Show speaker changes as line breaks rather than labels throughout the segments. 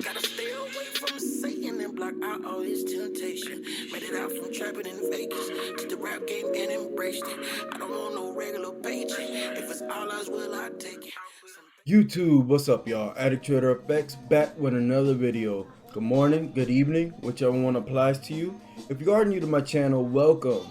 Gotta stay away from Satan and block out all his temptation. Made it out from trapping in Vegas. Took the rap game and embraced it. I don't want no regular paycheck. If it's all ours, will I take it?
YouTube, what's up y'all? Addict Trader FX back with another video. Good morning, good evening, whichever one applies to you. If you are new to my channel, welcome.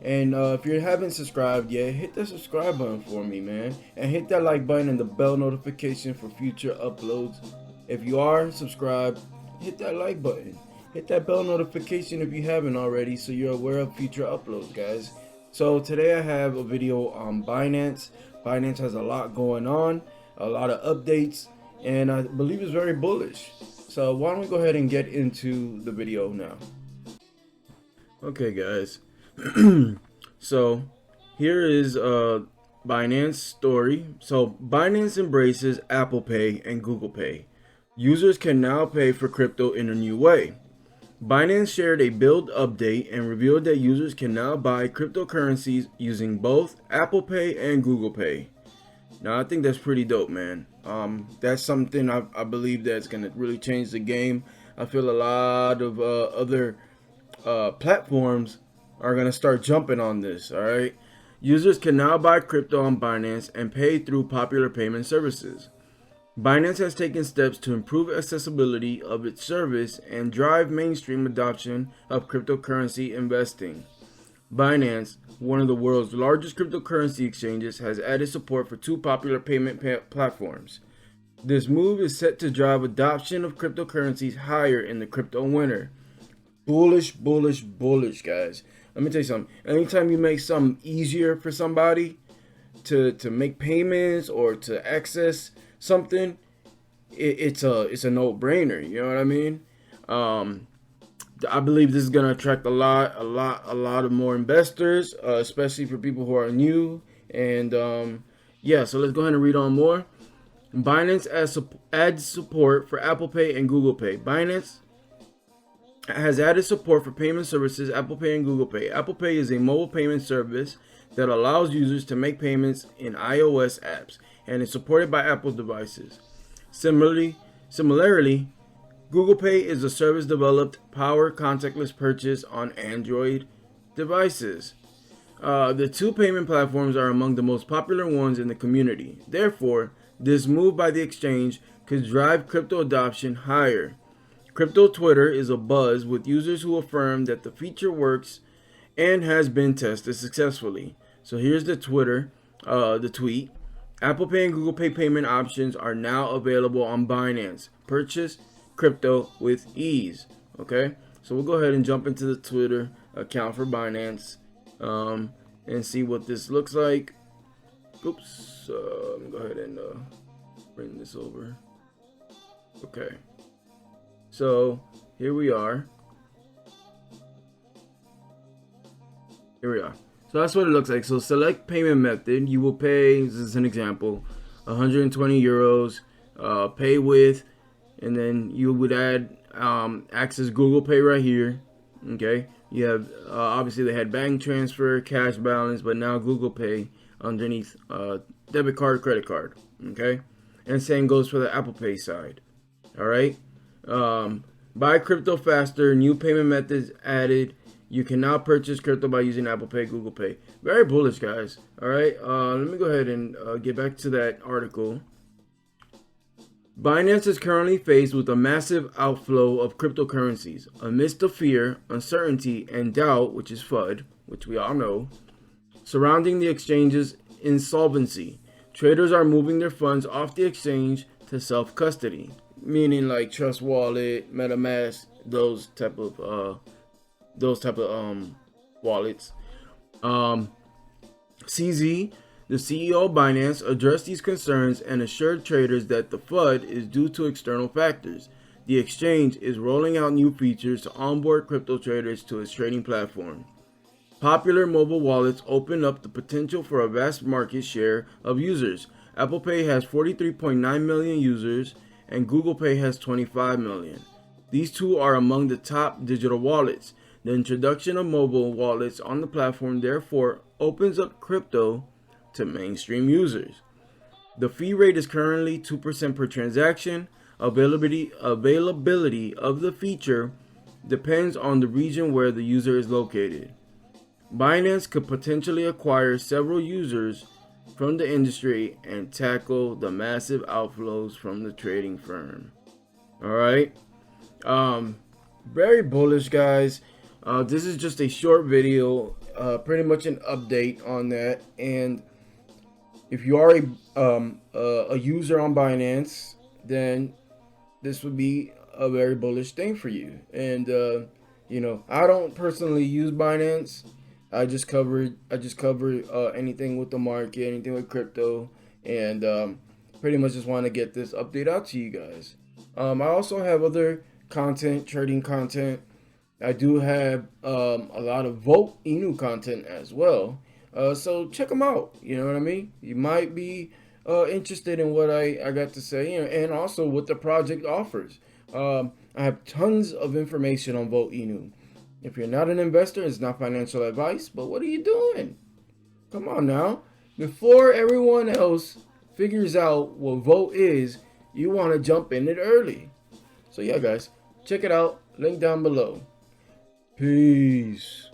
And if you haven't subscribed yet, hit that subscribe button for me, man. And hit that like button and the bell notification for future uploads. If you are subscribed, hit that like button. Hit that bell notification if you haven't already so you're aware of future uploads, guys. So today I have a video on Binance. Binance has a lot going on, a lot of updates, and I believe it's very bullish. So why don't we go ahead and get into the video now. Okay guys, so here is Binance story. So Binance embraces Apple Pay and Google Pay. Users can now pay for crypto in a new way. Binance shared a build update and revealed that users can now buy cryptocurrencies using both Apple Pay and Google Pay. Now I think that's pretty dope, man. That's something I believe that's gonna really change the game. I feel a lot of other platforms are gonna start jumping on this. All right, users can now buy crypto on Binance and pay through popular payment services. Binance has taken steps to improve accessibility of its service and drive mainstream adoption of cryptocurrency investing. Binance, one of the world's largest cryptocurrency exchanges, has added support for two popular payment platforms. This move is set to drive adoption of cryptocurrencies higher in the crypto winter. Bullish, guys. Let me tell you something. Anytime you make something easier for somebody to make payments or to access something, it's a no-brainer. You know what I mean? I believe this is gonna attract a lot of more investors, especially for people who are new. And yeah, so let's go ahead and read on more. Binance adds support for Apple Pay and Google Pay. Binance has added support for payment services Apple Pay and Google Pay. Apple Pay is a mobile payment service that allows users to make payments in iOS apps and is supported by Apple devices. Similarly, Google Pay is a service developed power contactless purchase on Android devices. The two payment platforms are among the most popular ones in the community. Therefore, this move by the exchange could drive crypto adoption higher. Crypto Twitter is abuzz with users who affirm that the feature works and has been tested successfully. So here's the tweet. Apple Pay and Google Pay payment options are now available on Binance. Purchase crypto with ease. Okay, so we'll go ahead and jump into the Twitter account for Binance and see what this looks like. Oops, let me go ahead and bring this over. Okay, so here we are. So that's what it looks like. So select payment method. You will pay, this is an example, 120 euros, pay with, and then you would add access Google Pay right here. Okay, you have obviously they had bank transfer, cash balance, but now Google Pay underneath debit card, credit card. Okay, and same goes for the Apple Pay side. All right, buy crypto faster, new payment methods added. You can now purchase crypto by using Apple Pay, Google Pay. Very bullish, guys. All right, let me go ahead and get back to that article. Binance is currently faced with a massive outflow of cryptocurrencies. Amidst the fear, uncertainty, and doubt, which is FUD, which we all know, surrounding the exchange's insolvency, traders are moving their funds off the exchange to self-custody, meaning like Trust Wallet, MetaMask, those type of wallets. CZ, the CEO of Binance, addressed these concerns and assured traders that the FUD is due to external factors. The exchange is rolling out new features to onboard crypto traders to its trading platform. Popular mobile wallets open up the potential for a vast market share of users. Apple Pay has 43.9 million users and Google Pay has 25 million. These two are among the top digital wallets. The introduction of mobile wallets on the platform therefore opens up crypto to mainstream users. The fee rate is currently 2% per transaction. Availability of the feature depends on the region where the user is located. Binance could potentially acquire several users from the industry and tackle the massive outflows from the trading firm. All right. Very bullish, guys. This is just a short video, pretty much an update on that. And if you are a user on Binance, then this would be a very bullish thing for you. And I don't personally use Binance. I just cover anything with the market, anything with crypto, and pretty much just want to get this update out to you guys. I also have other content, trading content. I do have a lot of Vote Inu content as well. So check them out. You know what I mean? You might be interested in what I got to say, and also what the project offers. I have tons of information on Vote Inu. If you're not an investor, it's not financial advice, but what are you doing? Come on now. Before everyone else figures out what Vote is, you want to jump in it early. So yeah, guys, check it out. Link down below. Peace.